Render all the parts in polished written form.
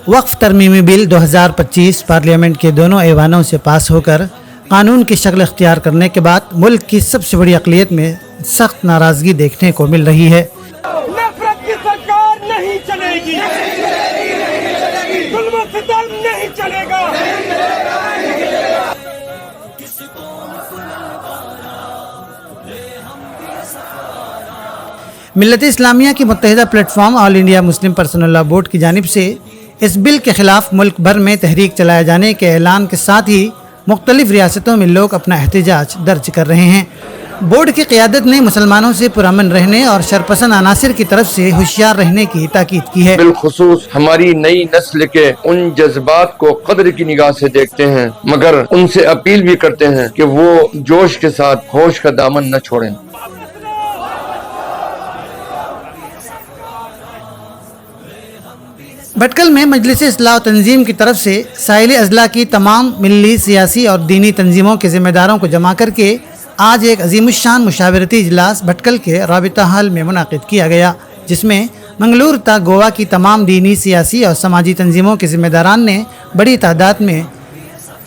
وقف ترمیمی بل 2025 پارلیمنٹ کے دونوں ایوانوں سے پاس ہو کر قانون کی شکل اختیار کرنے کے بعد ملک کی سب سے بڑی اقلیت میں سخت ناراضگی دیکھنے کو مل رہی ہے۔ نفرت کی سرکار نہیں چلے گی، ظلم و ستم نہیں چلے گا۔ ملت اسلامیہ کی متحدہ platform all India Muslim personal law board کی جانب سے اس بل کے خلاف ملک بھر میں تحریک چلائے جانے کے اعلان کے ساتھ ہی مختلف ریاستوں میں لوگ اپنا احتجاج درج کر رہے ہیں۔ بورڈ کی قیادت نے مسلمانوں سے پرامن رہنے اور شرپسند عناصر کی طرف سے ہوشیار رہنے کی تاکید کی ہے۔ بالخصوص ہماری نئی نسل کے ان جذبات کو قدر کی نگاہ سے دیکھتے ہیں، مگر ان سے اپیل بھی کرتے ہیں کہ وہ جوش کے ساتھ ہوش کا دامن نہ چھوڑیں۔ بھٹکل میں مجلس اصلاح و تنظیم کی طرف سے ساحلی اضلاع کی تمام ملی، سیاسی اور دینی تنظیموں کے ذمہ داروں کو جمع کر کے آج ایک عظیم الشان مشاورتی اجلاس بھٹکل کے رابطہ ہال میں منعقد کیا گیا، جس میں منگلور تا گوا کی تمام دینی، سیاسی اور سماجی تنظیموں کے ذمہ داران نے بڑی تعداد میں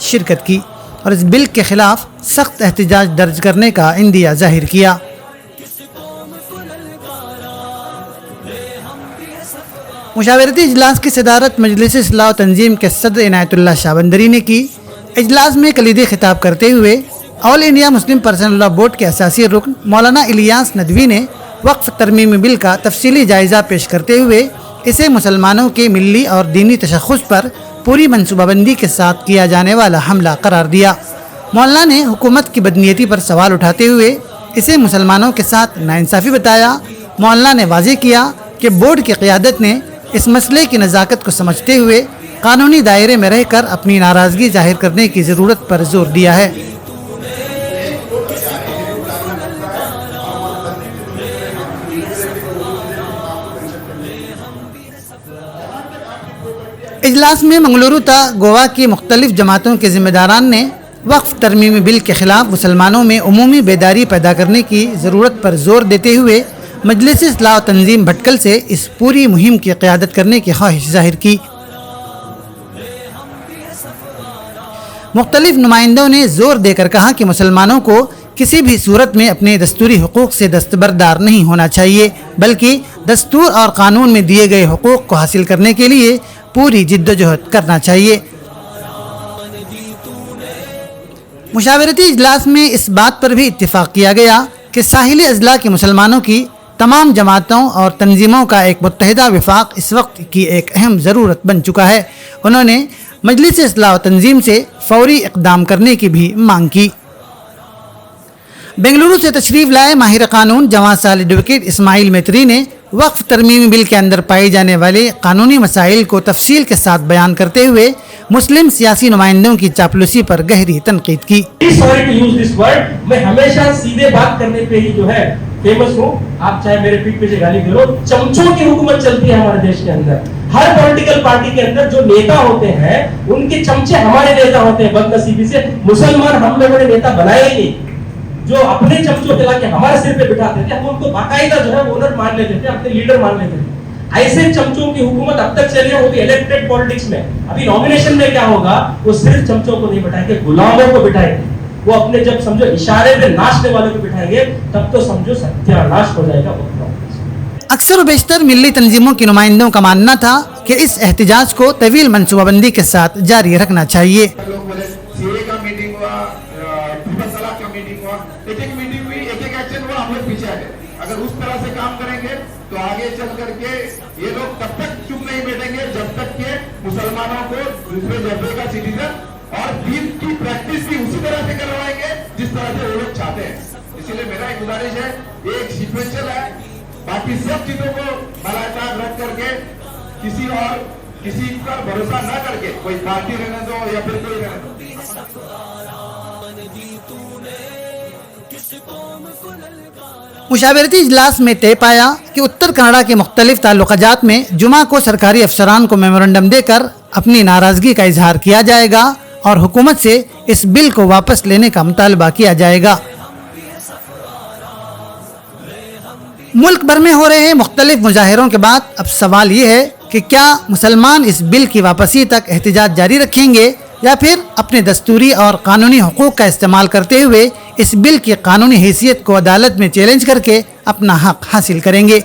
شرکت کی اور اس بل کے خلاف سخت احتجاج درج کرنے کا عندیہ ظاہر کیا۔ مشاورتی اجلاس کی صدارت مجلس اصلاح و تنظیم کے صدر عنایت اللہ شاہ بندری نے کی۔ اجلاس میں کلیدی خطاب کرتے ہوئے all India Muslim personal law board کے اساسی رکن مولانا الیاس ندوی نے وقف ترمیمی بل کا تفصیلی جائزہ پیش کرتے ہوئے اسے مسلمانوں کے ملی اور دینی تشخص پر پوری منصوبہ بندی کے ساتھ کیا جانے والا حملہ قرار دیا۔ مولانا نے حکومت کی بدنیتی پر سوال اٹھاتے ہوئے اسے مسلمانوں کے ساتھ ناانصافی بتایا۔ مولانا نے واضح کیا کہ بورڈ کی قیادت نے اس مسئلے کی نزاکت کو سمجھتے ہوئے قانونی دائرے میں رہ کر اپنی ناراضگی ظاہر کرنے کی ضرورت پر زور دیا ہے۔ اجلاس میں منگلورو تا گوا کی مختلف جماعتوں کے ذمہ داران نے وقف ترمیمی بل کے خلاف مسلمانوں میں عمومی بیداری پیدا کرنے کی ضرورت پر زور دیتے ہوئے مجلس اصلاح و تنظیم بھٹکل سے اس پوری مہم کی قیادت کرنے کی خواہش ظاہر کی۔ مختلف نمائندوں نے زور دے کر کہا کہ مسلمانوں کو کسی بھی صورت میں اپنے دستوری حقوق سے دستبردار نہیں ہونا چاہیے، بلکہ دستور اور قانون میں دیے گئے حقوق کو حاصل کرنے کے لیے پوری جدوجہد کرنا چاہیے۔ مشاورتی اجلاس میں اس بات پر بھی اتفاق کیا گیا کہ ساحلی اضلاع کے مسلمانوں کی تمام جماعتوں اور تنظیموں کا ایک متحدہ وفاق اس وقت کی ایک اہم ضرورت بن چکا ہے۔ انہوں نے مجلس اصلاح و تنظیم سے فوری اقدام کرنے کی بھی مانگ کی۔ بنگلورو سے تشریف لائے ماہر قانون جواں سال ایڈوکیٹ اسماعیل میتری نے وقف ترمیمی بل کے اندر پائے جانے والے قانونی مسائل کو تفصیل کے ساتھ بیان کرتے ہوئے مسلم سیاسی نمائندوں کی چاپلوسی پر گہری تنقید کی۔ میں ہمیشہ سیدھے بات کرنے پہ ہی جو ہے فیمس ہوں، آپ چاہے میرے پیٹ پہ سے گالی کرو، چمچوں کی حکومت چلتی ہے ہمارے دیش کے اندر۔ ہر پولیٹیکل پارٹی کے اندر جو نیتا ہوتے ہیں ان کے چمچے ہمارے نیتا ہوتے ہیں۔ بدنصیبی سے مسلمان ہم لوگوں نے نیتا بنائے ہی نہیں، جو اپنے چمچوں کے لا کے ہمارے سر پہ بٹھاتے تھے، ہم ان کو باقاعدہ جو ہے اونر مان لیتے تھے، اپنے لیڈر مان لیتے تھے۔ ایسے چمچوں کی حکومت اب تک چلی ہے، وہ بھی الیکٹڈ پالیٹکس میں۔ ابھی نامینیشن میں کیا ہوگا، وہ صرف چمچوں کو نہیں بٹھائیں گے، غلاموں کو بٹھائیں گے۔ وہ اپنے جب سمجھو اشارے پہ ناچنے والے کو بٹھائیں گے، تب تو سمجھو ستیہ ناش ہو جائے گا۔ اکثر و بیشتر ملی تنظیموں کے نمائندوں کا ماننا تھا کہ اس احتجاج کو طویل منصوبہ بندی کے ساتھ جاری رکھنا چاہیے۔ اگر اس طرح سے کام کریں گے تو آگے چل کر کے یہ لوگ تب تک چپ نہیں بیٹھیں گے جب تک کہ مسلمانوں کو دوسرے درجے کا سٹیزن اور دین کی پریکٹس بھی اسی طرح سے کروائیں گے جس طرح سے وہ لوگ چاہتے ہیں۔ اسی لیے میرا ایک گزارش ہے، ایک سیکوینشل ہے، باقی سب چیزوں کو بالاحصاب رکھ کر کے کسی پر بھروسہ نہ کر کے کوئی پارٹی رہنے دو یا پھر کوئی رہنے دو۔ مشاورتی اجلاس میں طے پایا کہ اتر کنڑا کے مختلف تعلقہ جات میں جمعہ کو سرکاری افسران کو میمورنڈم دے کر اپنی ناراضگی کا اظہار کیا جائے گا اور حکومت سے اس بل کو واپس لینے کا مطالبہ کیا جائے گا۔ ملک بھر میں ہو رہے مختلف مظاہروں کے بعد اب سوال یہ ہے کہ کیا مسلمان اس بل کی واپسی تک احتجاج جاری رکھیں گے یا پھر اپنے دستوری اور قانونی حقوق کا استعمال کرتے ہوئے اس بل کی قانونی حیثیت کو عدالت میں چیلنج کر کے اپنا حق حاصل کریں گے۔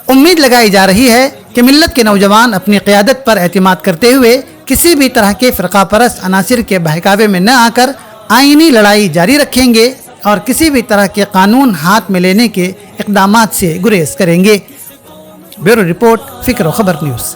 امید لگائی جا رہی ہے کہ ملت کے نوجوان اپنی قیادت پر اعتماد کرتے ہوئے کسی بھی طرح کے فرقہ پرست عناصر کے بہکاوے میں نہ آ کر آئینی لڑائی جاری رکھیں گے اور کسی بھی طرح کے قانون ہاتھ میں لینے کے اقدامات سے گریز کریں گے۔ بیورو رپورٹ، فکر و خبر نیوز۔